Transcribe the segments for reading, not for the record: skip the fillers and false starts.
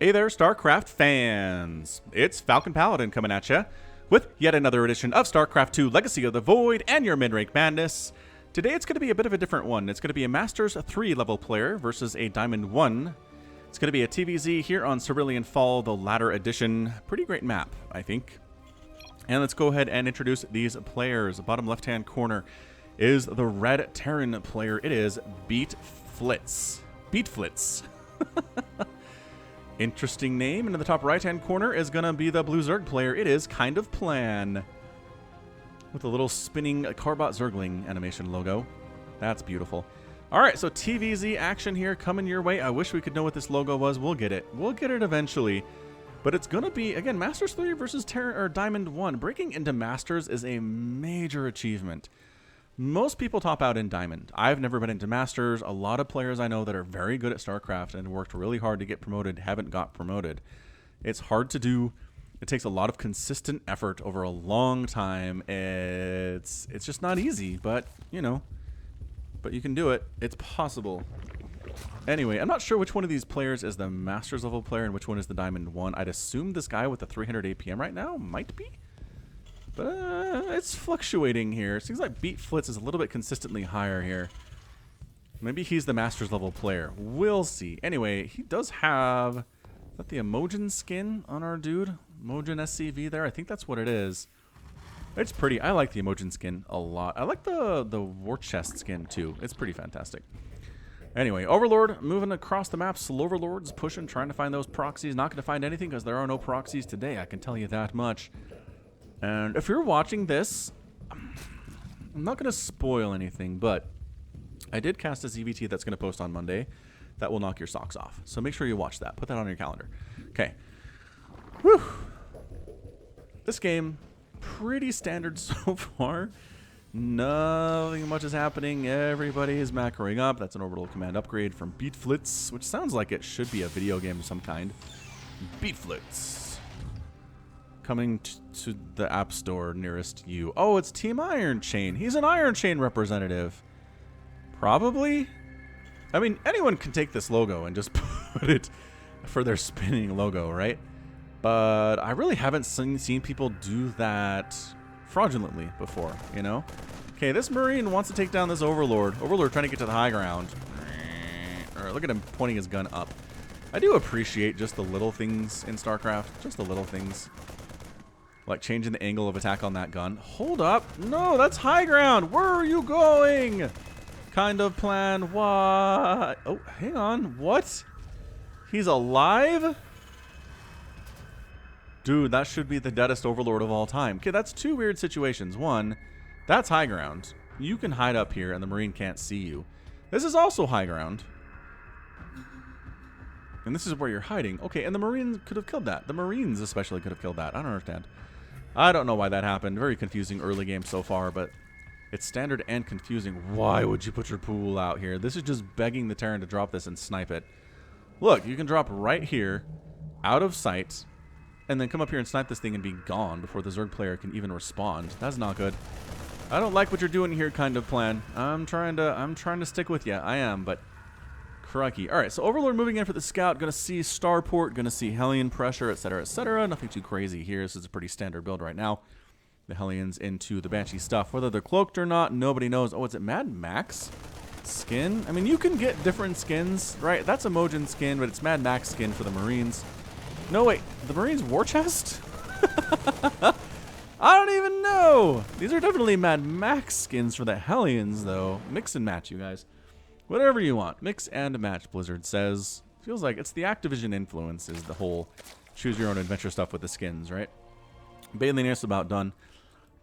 Hey there, StarCraft fans! It's Falcon Paladin coming at ya with yet another edition of StarCraft 2 Legacy of the Void and your mid-rank madness. Today it's going to be a bit of a different one. It's going to be a Masters 3 level player versus a Diamond 1. It's going to be a TVZ here on Cerulean Fall, the latter edition. Pretty great map, I think. And let's go ahead and introduce these players. Bottom left-hand corner is the Red Terran player. It is BeatFlitz. BeatFlitz. Interesting name. And in the top right-hand corner is going to be the Blue Zerg player. It is KindOfPlan. With a little spinning Carbot Zergling animation logo. That's beautiful. Alright, so TVZ action here coming your way. I wish we could know what this logo was. We'll get it. We'll get it eventually. But it's going to be, again, Masters 3 versus Diamond 1. Breaking into Masters is a major achievement. Most people top out in Diamond. I've never been into Masters. A lot of players I know that are very good at StarCraft and worked really hard to get promoted haven't got promoted. It's hard to do. It takes a lot of consistent effort over a long time. It's just not easy, but, you know, but you can do it. It's possible. Anyway, I'm not sure which one of these players is the Masters level player and which one is the Diamond 1. I'd assume this guy with the 300 APM right now might be. But it's fluctuating here. It seems like BeatFlitz is a little bit consistently higher here. Maybe he's the Masters level player. We'll see. Anyway, he does have... Is that the Emojin skin on our dude? Emojin SCV there? I think that's what it is. It's pretty. I like the Emojin skin a lot. I like the War Chest skin too. It's pretty fantastic. Anyway, Overlord moving across the map. Sloverlord's pushing, trying to find those proxies. Not going to find anything because there are no proxies today. I can tell you that much. And if you're watching this, I'm not going to spoil anything, but I did cast a ZVT that's going to post on Monday that will knock your socks off. So make sure you watch that. Put that on your calendar. Okay. Whew. This game, pretty standard so far. Nothing much is happening. Everybody is macroing up. That's an orbital command upgrade from BeatFlitz, which sounds like it should be a video game of some kind. BeatFlitz. Coming to the App Store nearest you. Oh, it's Team Iron Chain. He's an Iron Chain representative. Probably. I mean, anyone can take this logo and just put it for their spinning logo, right? But I really haven't seen people do that fraudulently before, you know? Okay, this Marine wants to take down this Overlord. Overlord trying to get to the high ground. Or look at him pointing his gun up. I do appreciate just the little things in StarCraft. Just the little things. Like changing the angle of attack on that gun. Hold up. No, that's high ground. Where are you going? KindOfPlan. What? Oh, hang on. What? He's alive? Dude, that should be the deadest Overlord of all time. Okay, that's two weird situations. One, that's high ground. You can hide up here and the Marine can't see you. This is also high ground. And this is where you're hiding. Okay, and the Marines could have killed that. The Marines especially could have killed that. I don't understand. I don't know why that happened. Very confusing early game so far, but it's standard and confusing. Why would you put your pool out here? This is just begging the Terran to drop this and snipe it. Look, you can drop right here, out of sight, and then come up here and snipe this thing and be gone before the Zerg player can even respond. That's not good. I don't like what you're doing here, KindOfPlan. I'm trying to stick with you. I am, but crikey. All right, so Overlord moving in for the scout. Going to see Starport. Going to see Hellion pressure, etc., etc. Nothing too crazy here. This is a pretty standard build right now. The Hellions into the Banshee stuff. Whether they're cloaked or not, nobody knows. Oh, is it Mad Max skin? I mean, you can get different skins, right? That's a Emojin skin, but it's Mad Max skin for the Marines. No, wait. The Marines War Chest? I don't even know. These are definitely Mad Max skins for the Hellions, though. Mix and match, you guys. Whatever you want. Mix and match, Blizzard says. Feels like it's the Activision influence is the whole choose your own adventure stuff with the skins, right? Baneling Nest about done.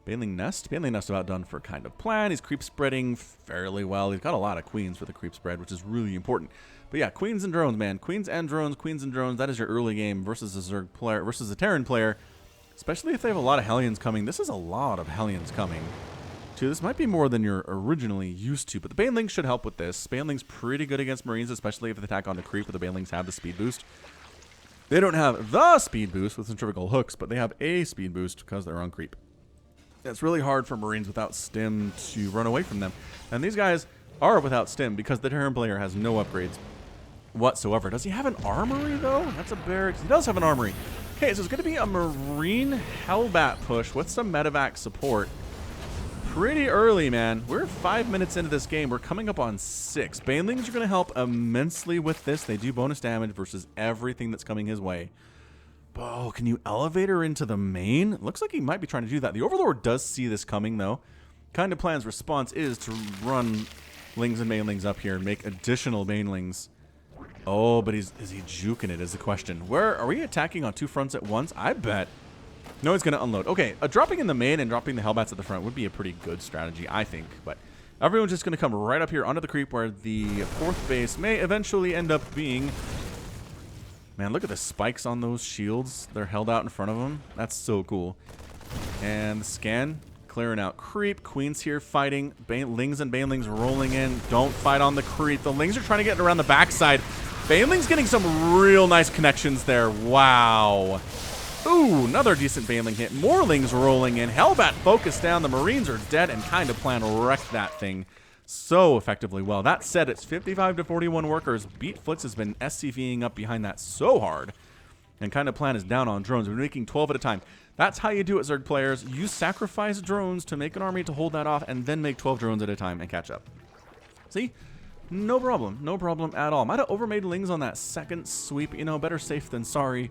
Baneling Nest? Baneling Nest about done for KindOfPlan. He's creep spreading fairly well. He's got a lot of queens for the creep spread, which is really important. But yeah, queens and drones, man. Queens and drones, queens and drones. That is your early game versus a Zerg player, versus a Terran player. Especially if they have a lot of Hellions coming. This is a lot of Hellions coming. This might be more than you're originally used to, but the Banelings should help with this. Banelings pretty good against Marines, especially if they attack on the creep, but the Banelings have the speed boost. They don't have the speed boost with centrifugal hooks, but they have a speed boost because they're on creep. It's really hard for Marines without stim to run away from them. And these guys are without stim because the Terran player has no upgrades. whatsoever. Does he have an armory, though? That's a barracks. He does have an armory. Okay, so it's going to be a Marine Hellbat push with some medevac support. Pretty early, man. We're 5 minutes into this game. We're coming up on 6. Banelings are going to help immensely with this. They do bonus damage versus everything that's coming his way. Oh, can you elevator into the main? Looks like he might be trying to do that. The Overlord does see this coming, though. KindOfPlan's response is to run Lings and Banelings up here and make additional Banelings. Oh, but is he juking it is the question. Where are we attacking on 2 fronts at once? I bet. No, he's going to unload. Okay, dropping in the main and dropping the Hellbats at the front would be a pretty good strategy, I think. But everyone's just going to come right up here onto the creep where the 4th base may eventually end up being. Man, look at the spikes on those shields. They're held out in front of them. That's so cool. And the scan, clearing out creep. Queen's here fighting. Lings and Banelings rolling in. Don't fight on the creep. The Lings are trying to get around the backside. Banelings getting some real nice connections there. Wow. Ooh, another decent Baneling hit. More Lings rolling in. Hellbat focused down. The Marines are dead, and KindOfPlan wrecked that thing so effectively well. That said, it's 55 to 41 workers. BeatFlitz has been SCVing up behind that so hard. And KindOfPlan is down on drones. We're making 12 at a time. That's how you do it, Zerg players. You sacrifice drones to make an army to hold that off, and then make 12 drones at a time and catch up. See? No problem. No problem at all. Might have overmade Lings on that second sweep. You know, better safe than sorry.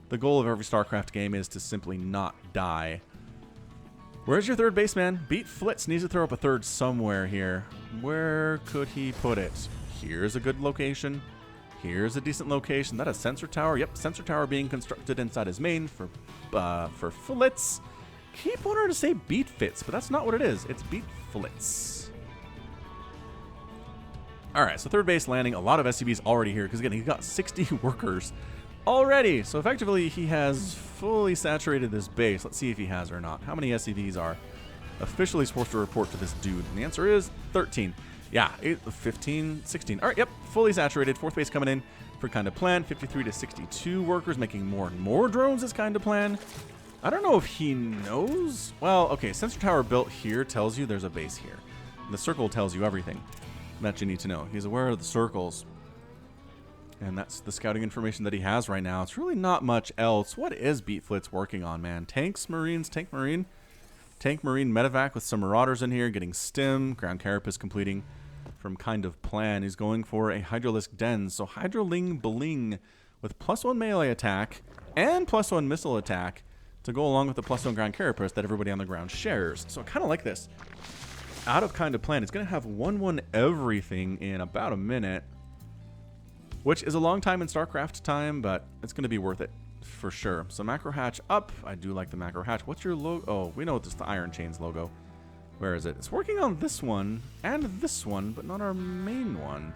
The goal of every StarCraft game is to simply not die. Where's your 3rd baseman? BeatFlitz needs to throw up a 3rd somewhere here. Where could he put it? Here's a good location. Here's a decent location. That a sensor tower? Yep, sensor tower being constructed inside his main for Flitz. Keep wanting to say BeatFlitz, but that's not what it is. It's BeatFlitz. All right, so 3rd base landing. A lot of SCVs already here because, again, he's got 60 workers already. So effectively, he has fully saturated this base. Let's see if he has or not. How many SCVs are officially supposed to report to this dude? And the answer is 13. Yeah, 15, 16. All right, yep, fully saturated. 4th base coming in for KindOfPlan. 53 to 62 workers, making more and more drones as KindOfPlan. I don't know if he knows. Well, okay, sensor tower built here tells you there's a base here. The circle tells you everything that you need to know. He's aware of the circles. And that's the scouting information that he has right now. It's really not much else. What is BeatFlitz working on, man? Tanks, Marines, Tank Marine, Medevac with some Marauders in here, getting Stim, Ground Carapace completing from KindOfPlan. He's going for a Hydralisk Den. So Hydraling Bling with +1 melee attack and +1 missile attack to go along with the +1 Ground Carapace that everybody on the ground shares. So I kind of like this. Out of KindOfPlan, it's going to have 1/1 everything in about a minute. Which is a long time in StarCraft time, but it's going to be worth it for sure. So macro hatch up. I do like the macro hatch. What's your logo? Oh, we know it's the Iron Chains logo. Where is it? It's working on this one and this one, but not our main one.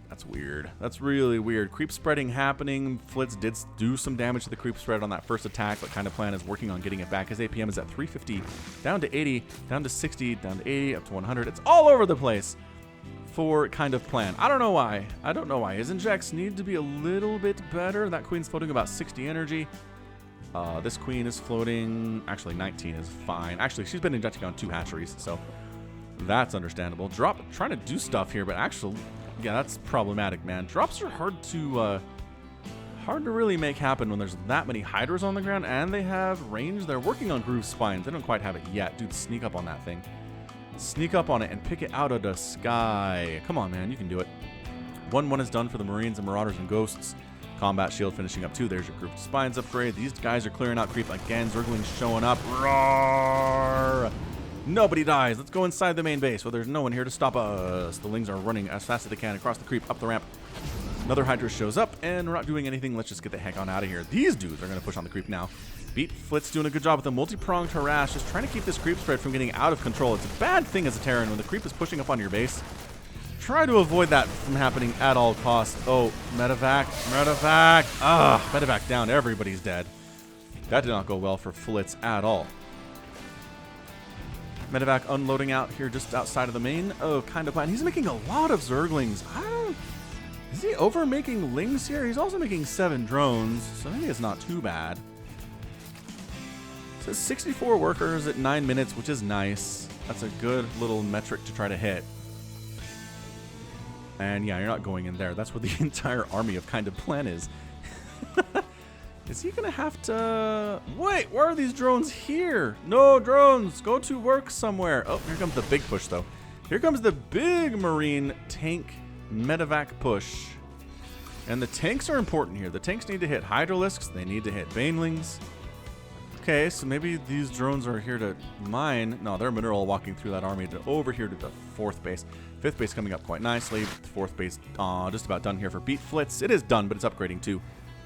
That's weird. That's really weird. Creep spreading happening. Flitz did do some damage to the creep spread on that first attack, but KindOfPlan is working on getting it back. His APM is at 350, down to 80, down to 60, down to 80, up to 100. It's all over the place for KindOfPlan. I don't know why. I don't know why. His injects need to be a little bit better. That queen's floating about 60 energy. This queen is floating, actually 19 is fine. Actually, she's been injecting on 2 hatcheries, so that's understandable. Drop, trying to do stuff here, but actually, yeah, that's problematic, man. Drops are hard to really make happen when there's that many Hydras on the ground, and they have range. They're working on Groove Spines. They don't quite have it yet. Dude, sneak up on that thing. Sneak up on it and pick it out of the sky. Come on, man, you can do it. 1/1 is done for the Marines and Marauders and Ghosts. Combat Shield finishing up too. There's your Group Spines upgrade. These guys are clearing out creep again. Zergling's showing up. Roar! Nobody dies. Let's go inside the main base. Well, there's no one here to stop us. The Lings are running as fast as they can across the creep, up the ramp. Another Hydra shows up, and we're not doing anything. Let's just get the heck on out of here. These dudes are going to push on the creep now. BeatFlitz doing a good job with a multi-pronged harass, just trying to keep this creep spread from getting out of control. It's a bad thing as a Terran when the creep is pushing up on your base. Try to avoid that from happening at all costs. Oh, medevac, medevac. Medevac down. Everybody's dead. That did not go well for Flitz at all. Medevac unloading out here just outside of the main. Oh, KindOfPlan. He's making a lot of Zerglings. Is he over making Lings here? He's also making 7 drones, so maybe it's not too bad. It says 64 workers at 9 minutes, which is nice. That's a good little metric to try to hit. And yeah, you're not going in there. That's where the entire army of KindOfPlan is. Is he gonna have to... Wait, why are these drones here? No, drones, go to work somewhere. Oh, here comes the big push, though. Here comes the big Marine tank medevac push. And the tanks are important here. The tanks need to hit Hydralisks. They need to hit Banelings. Okay, so maybe these drones are here to mine. No, they're mineral walking through that army to over here to the 4th base. 5th base coming up quite nicely. 4th base just about done here for BeatFlitz. It is done, but it's upgrading to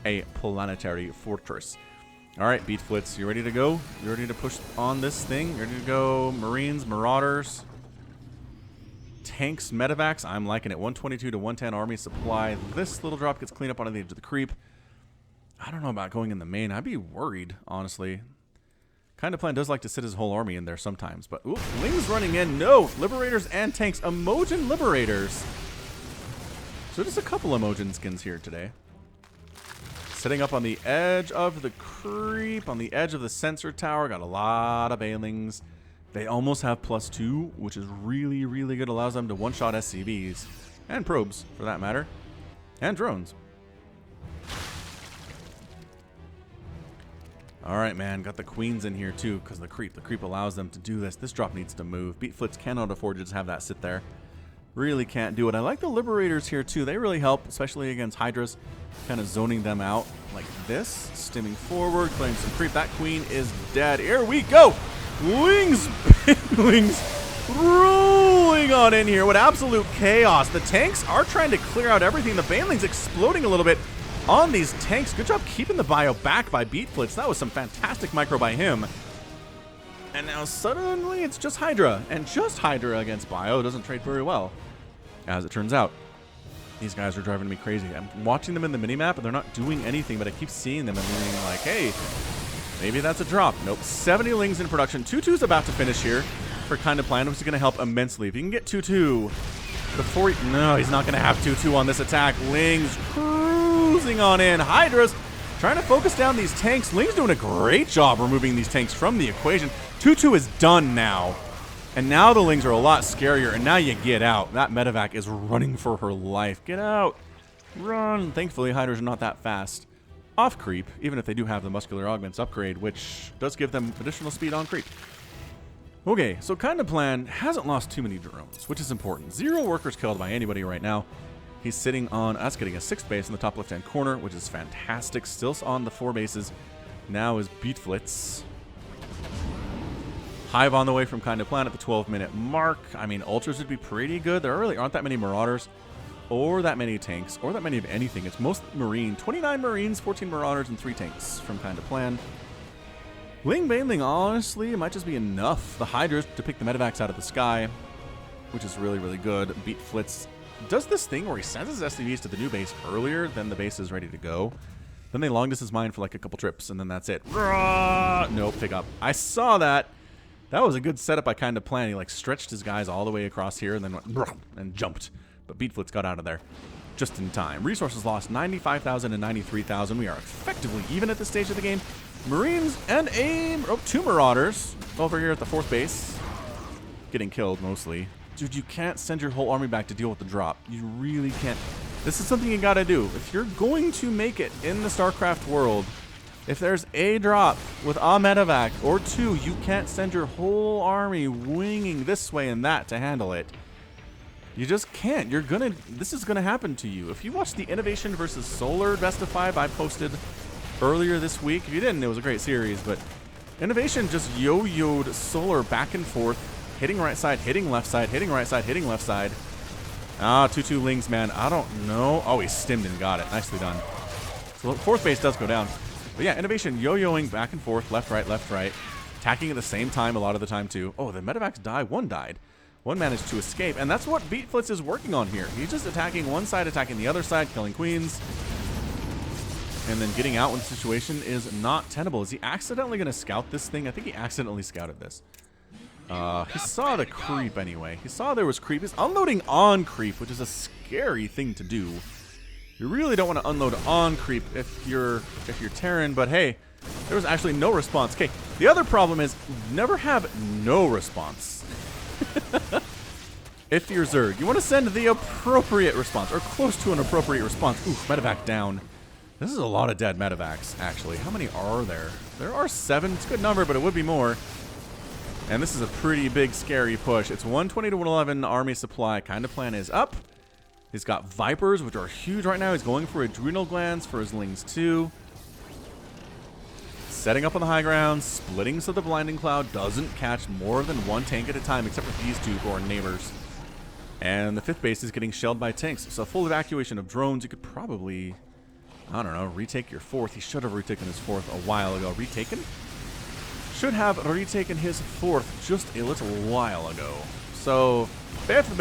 a planetary fortress. All right, BeatFlitz, you ready to go? You ready to push on this thing? You ready to go Marines, Marauders, tanks, medevacs? I'm liking it. 122 to 110 army supply. This little drop gets cleaned up on the edge of the creep. I don't know about going in the main. I'd be worried, honestly. KindOfPlan does like to sit his whole army in there sometimes, but ooh, Ling's running in. No, Liberators and tanks. Emojin Liberators. So just a couple Emojin skins here today. Sitting up on the edge of the creep, on the edge of the sensor tower. Got a lot of Banelings. They almost have +2, which is really, really good. Allows them to one-shot SCVs. And probes, for that matter. And drones. Alright, man. Got the queens in here, too, because the creep allows them to do this. This drop needs to move. BeatFlitz cannot afford to just have that sit there. Really can't do it. I like the Liberators here, too. They really help, especially against Hydras. Kind of zoning them out like this. Stimming forward, clearing some creep. That queen is dead. Here we go! Wings, rolling on in here with absolute chaos. The tanks are trying to clear out everything. The Banelings exploding a little bit on these tanks. Good job keeping the bio back by BeatFlitz. That was some fantastic micro by him. And now suddenly it's just Hydra. And just Hydra against bio doesn't trade very well, as it turns out. These guys are driving me crazy. I'm watching them in the minimap, and they're not doing anything, but I keep seeing them and being like, hey, maybe that's a drop. Nope. 70 Lings in production. 2-2's about to finish here for KindOfPlan, which is going to help immensely. If you can get 2-2 before... No, he's not going to have 2-2 on this attack. Lings cruising on in. Hydras trying to focus down these tanks. Ling's doing a great job removing these tanks from the equation. 2-2 is done now. And now the Lings are a lot scarier, and now you get out. That medevac is running for her life. Get out. Run. Thankfully, Hydras are not that fast off creep, even if they do have the muscular augments upgrade, which does give them additional speed on creep. Okay, so KindOfPlan hasn't lost too many drones, which is important. 0 workers killed by anybody right now. He's sitting on us getting a 6th base in the top left-hand corner, which is fantastic. Still on the 4 bases. Now is BeatFlitz. Hive on the way from KindOfPlan at the 12-minute mark. I mean, Ultras would be pretty good. There really aren't that many Marauders, or that many tanks, or that many of anything. It's most Marine. 29 Marines, 14 Marauders, and 3 tanks from KindOfPlan. Ling Baneling, honestly, it might just be enough. The Hydras to pick the medevacs out of the sky, which is really, really good. BeatFlitz does this thing where he sends his SCVs to the new base earlier than the base is ready to go. Then they long distance mine for like a couple trips, and then that's it. Nope, pick up. I saw that. That was a good setup by KindOfPlan. He like stretched his guys all the way across here and then went and jumped. But BeatFlitz got out of there just in time. Resources lost 95,000 and 93,000. We are effectively even at this stage of the game. Marines and 2 Marauders over here at the 4th base. Getting killed mostly. Dude, you can't send your whole army back to deal with the drop. You really can't. This is something you gotta do. If you're going to make it in the StarCraft world, if there's a drop with a medevac or 2, you can't send your whole army winging this way and that to handle it. You just can't. This is gonna happen to you. If you watched the Innovation versus Solar Best of 5 I posted earlier this week, if you didn't, it was a great series, but Innovation just yo-yoed Solar back and forth, hitting right side, hitting left side, hitting right side, hitting left side. 2-2 Lings, man. I don't know. Oh, he stimmed and got it. Nicely done. So 4th base does go down. But yeah, Innovation yo-yoing back and forth, left, right, attacking at the same time a lot of the time too. Oh, the medevacs die. 1 died. 1 managed to escape, and that's what BeatFlitz is working on here. He's just attacking one side, attacking the other side, killing queens, and then getting out when the situation is not tenable. Is he accidentally going to scout this thing? I think he accidentally scouted this. He saw the creep anyway. He saw there was creep. He's unloading on creep, which is a scary thing to do. You really don't want to unload on creep if you're Terran, but hey, there was actually no response. Okay, the other problem is never have no response. if you're Zerg, you want to send the appropriate response, or close to an appropriate response. Oof, medevac down. This is a lot of dead medevacs, actually. How many are there? There are 7. It's a good number, but it would be more. And this is a pretty big, scary push. It's 120 to 111 army supply. KindOfPlan is up. He's got Vipers, which are huge right now. He's going for Adrenal Glands for his Lings too. Setting up on the high ground, splitting so the Blinding Cloud doesn't catch more than 1 tank at a time, except for these 2 who are neighbors. And the 5th base is getting shelled by tanks. So full evacuation of drones, you could probably, I don't know, retake your 4th. He should have retaken his 4th a while ago. Retaken? Should have retaken his 4th just a little while ago. So 5th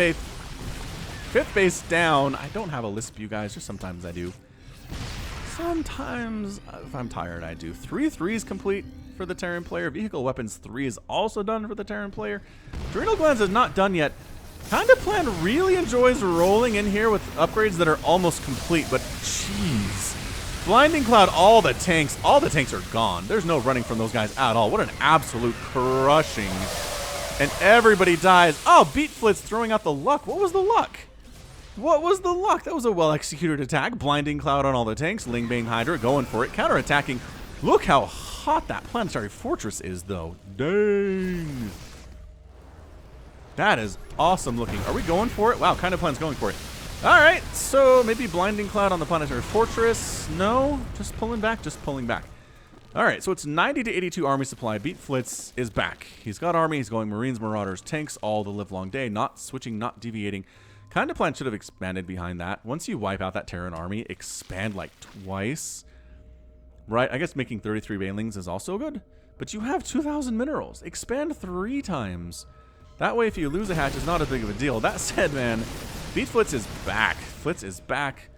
base down. I don't have a lisp, you guys. Just sometimes I do. Sometimes, if I'm tired, I do. 3 threes complete for the Terran player. Vehicle Weapons 3 is also done for the Terran player. Adrenal Glands is not done yet. KindOfPlan really enjoys rolling in here with upgrades that are almost complete, but jeez. Blinding Cloud, all the tanks are gone. There's no running from those guys at all. What an absolute crushing. And everybody dies. Oh, BeatFlitz throwing out the luck. What was the luck? What was the luck? That was a well-executed attack. Blinding Cloud on all the tanks. Ling Bang Hydra going for it. Counter-attacking. Look how hot that Planetary Fortress is, though. Dang. That is awesome looking. Are we going for it? Wow, KindOfPlan's going for it. All right, so maybe Blinding Cloud on the Planetary Fortress. No, just pulling back, just pulling back. All right, so it's 90 to 82 army supply. BeatFlitz is back. He's got army. He's going Marines, Marauders, tanks all the live long day. Not switching, not deviating. KindOfPlan should have expanded behind that. Once you wipe out that Terran army, expand like twice. Right, I guess making 33 Banelings is also good. But you have 2,000 minerals. Expand 3 times. That way, if you lose a hatch, it's not as big of a deal. That said, man, BeatFlitz is back. Flitz is back.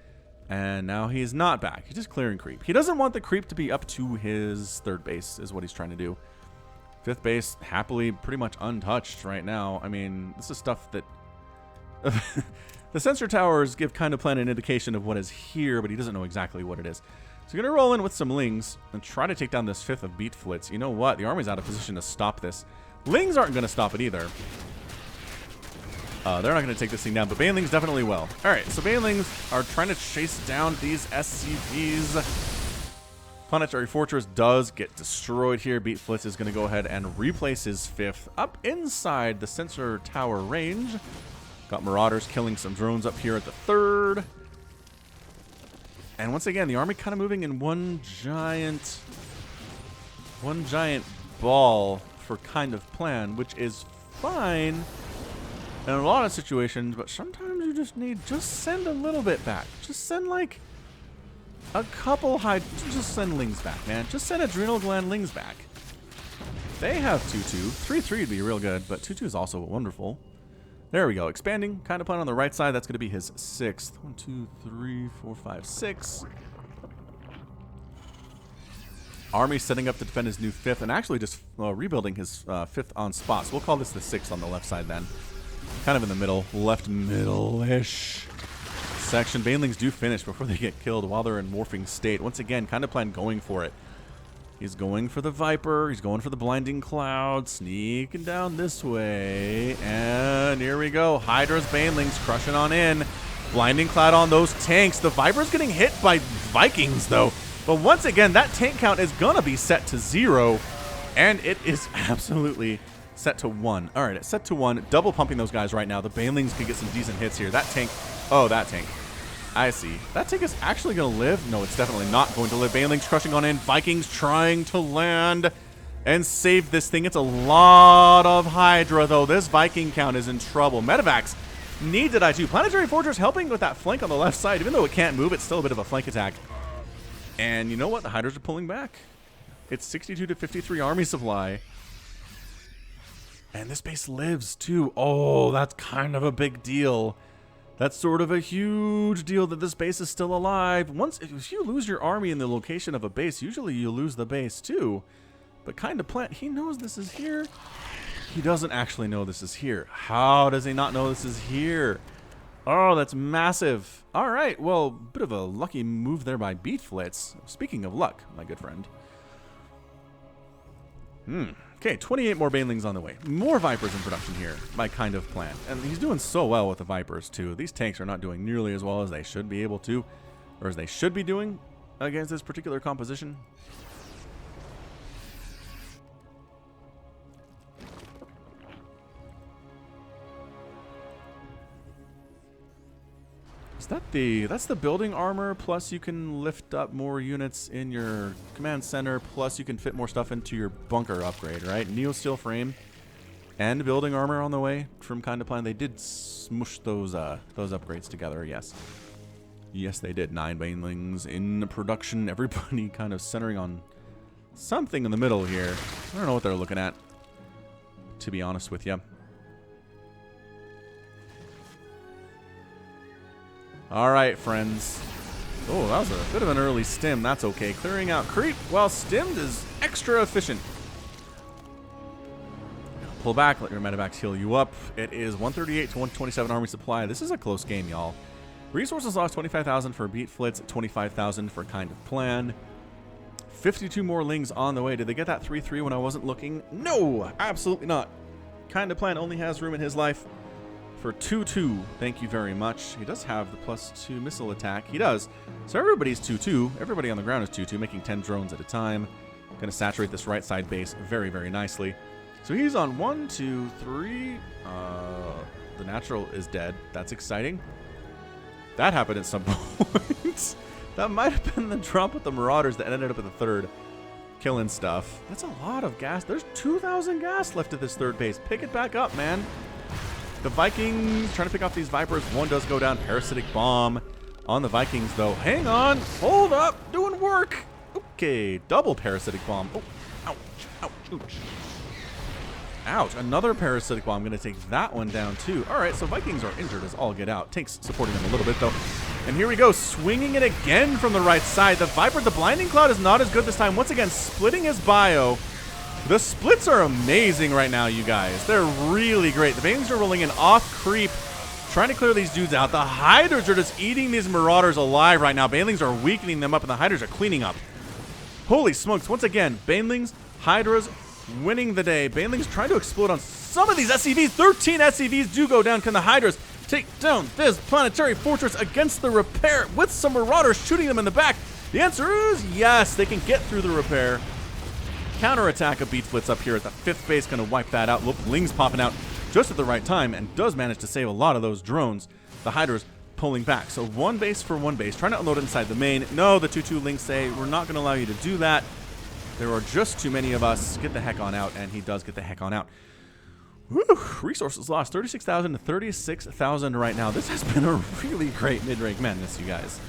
And now he's not back. He's just clearing creep. He doesn't want the creep to be up to his 3rd base, is what he's trying to do. 5th base, happily pretty much untouched right now. I mean, this is stuff that... the sensor towers give KindOfPlan an indication of what is here, but he doesn't know exactly what it is. So you're going to roll in with some Lings and try to take down this 5th of BeatFlitz. You know what? The army's out of position to stop this. Lings aren't going to stop it either. They're not going to take this thing down, but Banelings definitely will. All right, so Banelings are trying to chase down these SCVs. Planetary Fortress does get destroyed here. BeatFlitz is going to go ahead and replace his 5th up inside the sensor tower range. Got Marauders killing some drones up here at the 3rd. And once again, the army kind of moving in one giant ball for KindOfPlan, which is fine in a lot of situations, but sometimes you just send a little bit back. Just send like a couple just send Lings back, man. Just send Adrenal Gland Lings back. They have 2-2. 3-3 would be real good, but 2-2 is also wonderful. There we go. Expanding. KindOfPlan on the right side. That's going to be his 6th. 1, 2, 3, 4, 5, 6. Army setting up to defend his new 5th and actually just rebuilding his 5th on spot. So we'll call this the 6th on the left side then. Kind of in the middle. Left middle-ish section. Banelings do finish before they get killed while they're in morphing state. Once again, KindOfPlan going for it. He's going for the Viper. He's going for the Blinding Cloud. Sneaking down this way. And here we go. Hydra's Banelings crushing on in. Blinding Cloud on those tanks. The Viper's getting hit by Vikings, though. But once again, that tank count is going to be set to 0. And it is absolutely set to 1. All right, it's set to 1. Double pumping those guys right now. The Banelings can get some decent hits here. That tank. Oh, that tank. I see. That tank is actually going to live. No, it's definitely not going to live. Banelings crushing on in. Vikings trying to land and save this thing. It's a lot of Hydra, though. This Viking count is in trouble. Medevacs need to die too. Planetary Fortress helping with that flank on the left side. Even though it can't move, it's still a bit of a flank attack. And you know what? The Hydras are pulling back. It's 62 to 53 army supply. And this base lives too. Oh, that's kind of a big deal. That's sort of a huge deal that this base is still alive. If you lose your army in the location of a base, usually you lose the base too. But KindOfPlan, he knows this is here. He doesn't actually know this is here. How does he not know this is here? Oh, that's massive. All right, well, bit of a lucky move there by BeatFlitz. Speaking of luck, my good friend. Okay, 28 more banelings on the way. More Vipers in production here by KindOfPlan. And he's doing so well with the Vipers, too. These tanks are not doing nearly as well as they should be able to, or as they should be doing against this particular composition. That's the building armor, plus you can lift up more units in your command center, plus you can fit more stuff into your bunker upgrade, right? Neo steel frame and building armor on the way from KindOfPlan. They did smush those upgrades together, yes. Yes, they did. 9 banelings in production. Everybody kind of centering on something in the middle here. I don't know what they're looking at, to be honest with you. Alright, friends. Oh, that was a bit of an early stim. That's okay. Clearing out creep while stimmed is extra efficient. Pull back. Let your medevacs heal you up. It is 138 to 127 army supply. This is a close game, y'all. Resources lost 25,000 for BeatFlitz, 25,000 for KindOfPlan. 52 more lings on the way. Did they get that 3-3 when I wasn't looking? No, absolutely not. KindOfPlan only has room in his life for 2-2. Thank you very much. He does have the +2 missile attack. He does. So everybody's 2-2. Everybody on the ground is 2-2, making 10 drones at a time. Going to saturate this right side base very, very nicely. So he's on 1, 2, 3. The natural is dead. That's exciting. That happened at some point. That might have been the drop with the Marauders that ended up at the third. Killing stuff. That's a lot of gas. There's 2,000 gas left at this third base. Pick it back up, man. The Vikings trying to pick off these Vipers. One does go down. Parasitic bomb on the Vikings, though. Hang on. Hold up. Doing work. Okay. Double parasitic bomb. Oh, ouch. Ouch. Ouch. Ouch. Another parasitic bomb. I'm going to take that one down, too. All right. So Vikings are injured as all get out. Tanks supporting them a little bit, though. And here we go. Swinging it again from the right side. The Viper, the Blinding Cloud is not as good this time. Once again, splitting his bio. The splits are amazing right now, you guys. They're really great. The Banelings are rolling in off creep, trying to clear these dudes out. The Hydras are just eating these Marauders alive right now. Banelings are weakening them up, and the Hydras are cleaning up. Holy smokes. Once again, Banelings, Hydras winning the day. Banelings trying to explode on some of these SCVs. 13 SCVs do go down. Can the Hydras take down this planetary fortress against the repair with some Marauders shooting them in the back? The answer is yes. They can get through the repair. Counterattack of BeatFlitz up here at the 5th base, going to wipe that out. Look, Ling's popping out just at the right time and does manage to save a lot of those drones. The Hydras pulling back. So one base for one base, trying to unload it inside the main. No, the 2-2 Lings say, we're not going to allow you to do that. There are just too many of us. Get the heck on out, and he does get the heck on out. Woo, resources lost, 36,000 to 36,000 right now. This has been a really great mid-rank madness, you guys.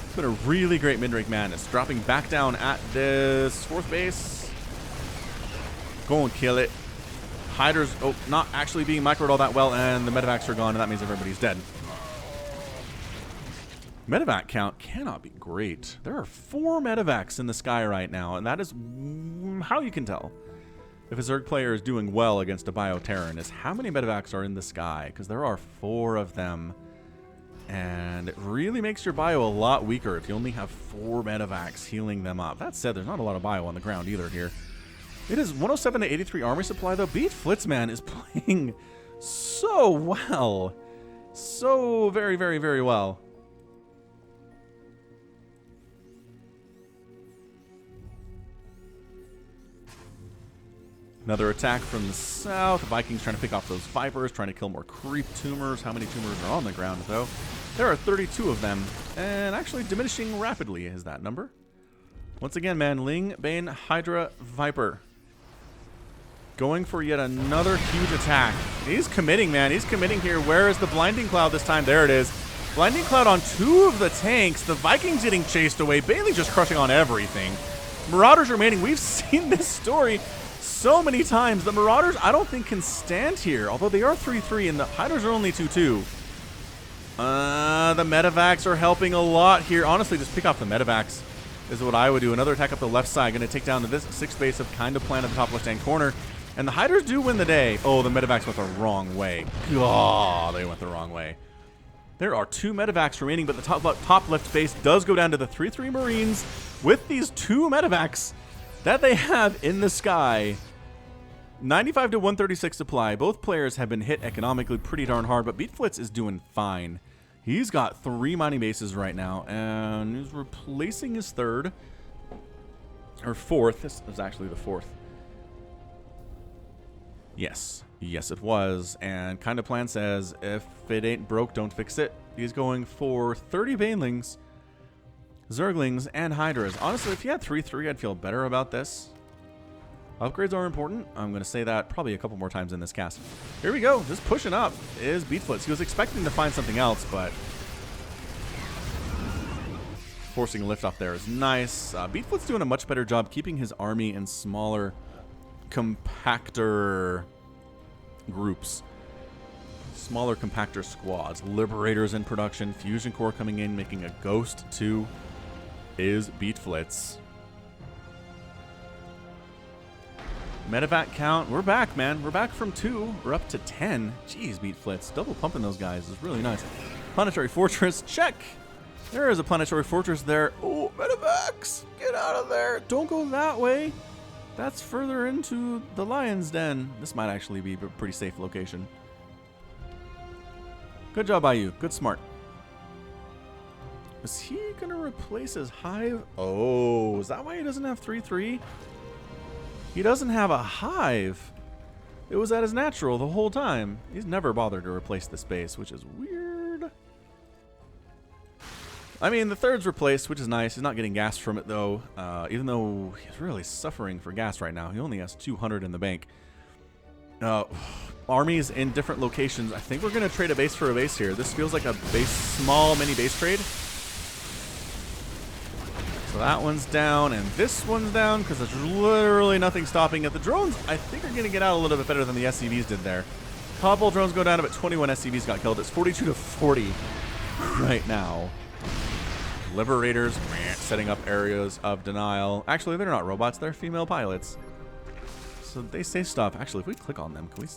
It's been a really great mid-rank madness. Dropping back down at this 4th base. Go and kill it. Hydras, oh, not actually being microed all that well, and the medevacs are gone, and that means everybody's dead. Medevac count cannot be great. There are 4 medevacs in the sky right now, and that is how you can tell if a Zerg player is doing well against a Bioterran, is how many medevacs are in the sky, because there are 4 of them. And it really makes your bio a lot weaker if you only have 4 medevacs healing them up. That said, there's not a lot of bio on the ground either here. It is 107 to 83 army supply, though. BeatFlitz, man, is playing so well. So very, very, very well. Another attack from the south. Vikings trying to pick off those Vipers, trying to kill more creep tumors. How many tumors are on the ground, though? There are 32 of them, and actually diminishing rapidly is that number. Once again, man, Ling, Bane, Hydra, Viper. Going for yet another huge attack. He's committing, man. He's committing here. Where is the Blinding Cloud this time? There it is. Blinding Cloud on 2 of the tanks. The Vikings getting chased away. Bailey just crushing on everything. Marauders remaining. We've seen this story so many times. The Marauders, I don't think, can stand here. Although they are 3-3 and the Hydras are only 2-2. The medevacs are helping a lot here. Honestly, just pick off the medevacs is what I would do. Another attack up the left side. Going to take down this 6th base of KindOfPlan at the top left-hand corner. And the Hydras do win the day. Oh, the medevacs went the wrong way. Oh, they went the wrong way. There are 2 medevacs remaining, but the top left base does go down to the 3-3 Marines with these 2 medevacs that they have in the sky. 95 to 136 supply. Both players have been hit economically pretty darn hard, but BeatFlitz is doing fine. He's got 3 mining bases right now, and he's replacing his 3rd. Or 4th. This is actually the 4th. Yes. Yes, it was. And KindOfPlan says, if it ain't broke, don't fix it. He's going for 30 Banelings, Zerglings, and Hydras. Honestly, if he had 3-3, I'd feel better about this. Upgrades are important. I'm going to say that probably a couple more times in this cast. Here we go. Just pushing up is BeatFlitz. He was expecting to find something else, but forcing a lift off there is nice. BeatFlitz doing a much better job keeping his army in smaller, compactor groups. Smaller compactor squads. Liberators in production. Fusion Core coming in, making a Ghost 2 is BeatFlitz. Medevac count. We're back, man. We're back from 2. We're up to 10. Jeez, BeatFlitz. Double pumping those guys is really nice. Planetary Fortress. Check. There is a Planetary Fortress there. Oh, Medevacs. Get out of there. Don't go that way. That's further into the Lion's Den. This might actually be a pretty safe location. Good job by you. Good smart. Is he going to replace his hive? Oh, is that why he doesn't have 3-3? He doesn't have a hive. It was at his natural the whole time. He's never bothered to replace the space, which is weird. I mean, the 3rd's replaced, which is nice. He's not getting gas from it, though. Even though he's really suffering for gas right now. He only has 200 in the bank. Armies in different locations. I think we're going to trade a base for a base here. This feels like a base, small mini base trade. So that one's down, and this one's down because there's literally nothing stopping it. The drones, I think, are going to get out a little bit better than the SCVs did there. Couple drones go down, but 21 SCVs got killed. It's 42 to 40 right now. Liberators setting up areas of denial. Actually, they're not robots. They're female pilots. So they say stuff. Actually, if we click on them, can we...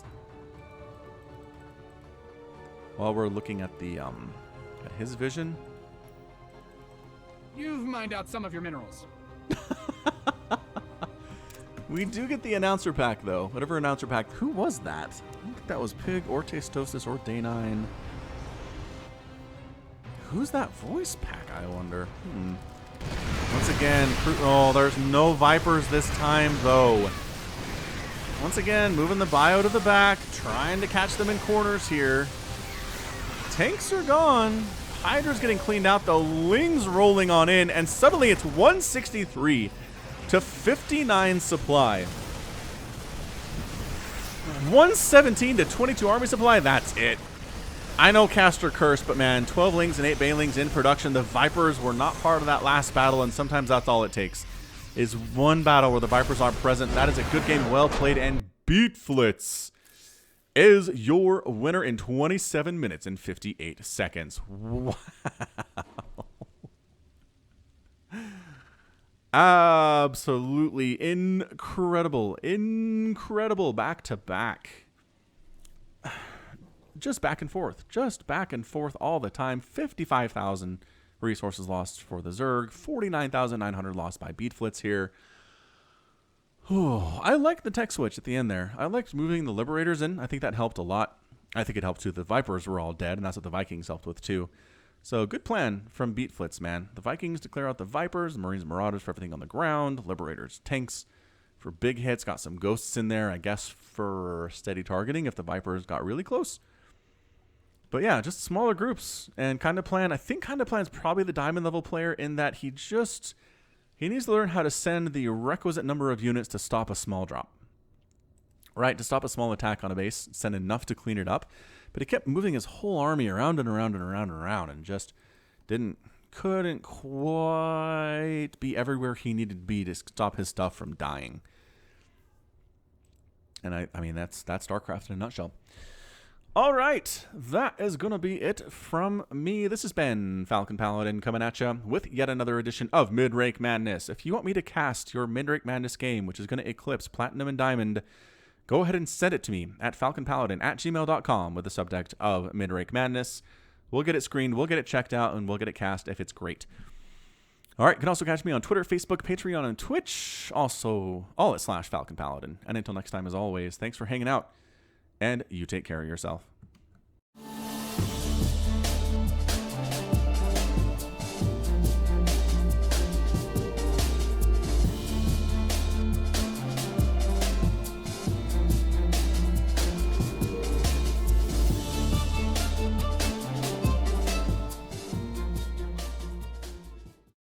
While we're looking at the at his vision... You've mined out some of your minerals. We do get the announcer pack, though. Whatever announcer pack. Who was that? I don't think that was Pig or Tastosis or Day9. Who's that voice pack, I wonder? Once again, oh, there's no Vipers this time, though. Once again, moving the bio to the back, trying to catch them in corners here. Tanks are gone. Hydra's getting cleaned out, the Lings rolling on in, and suddenly it's 163 to 59 supply. 117 to 22 army supply, that's it. I know Caster Curse, but man, 12 Lings and 8 Banelings in production. The Vipers were not part of that last battle, and sometimes that's all it takes, is one battle where the Vipers aren't present. That is a good game, well played, and BeatFlitz is your winner in 27 minutes and 58 seconds. Wow. Absolutely incredible. Incredible back to back. Just back and forth. Just back and forth all the time. 55,000 resources lost for the Zerg. 49,900 lost by BeatFlitz here. Oh, I like the tech switch at the end there. I liked moving the Liberators in. I think that helped a lot. I think it helped too. The Vipers were all dead, and that's what the Vikings helped with too. So good plan from BeatFlitz, man. The Vikings to clear out the Vipers, the Marines, Marauders for everything on the ground, Liberators, tanks for big hits. Got some Ghosts in there, I guess, for steady targeting if the Vipers got really close. But yeah, just smaller groups. And KindOfPlan, I think KindOfPlan is probably the diamond level player in that he needs to learn how to send the requisite number of units to stop a small drop. Right, to stop a small attack on a base, send enough to clean it up. But he kept moving his whole army around and around and around and around and just couldn't quite be everywhere he needed to be to stop his stuff from dying. And I mean, that's StarCraft in a nutshell. All right, that is going to be it from me. This has been Falcon Paladin coming at you with yet another edition of MidRank Madness. If you want me to cast your MidRank Madness game, which is going to eclipse Platinum and Diamond, go ahead and send it to me at falconpaladin@gmail.com with the subject of MidRank Madness. We'll get it screened, we'll get it checked out, and we'll get it cast if it's great. All right, you can also catch me on Twitter, Facebook, Patreon, and Twitch. Also, all at /Falcon Paladin. And until next time, as always, thanks for hanging out, and you take care of yourself.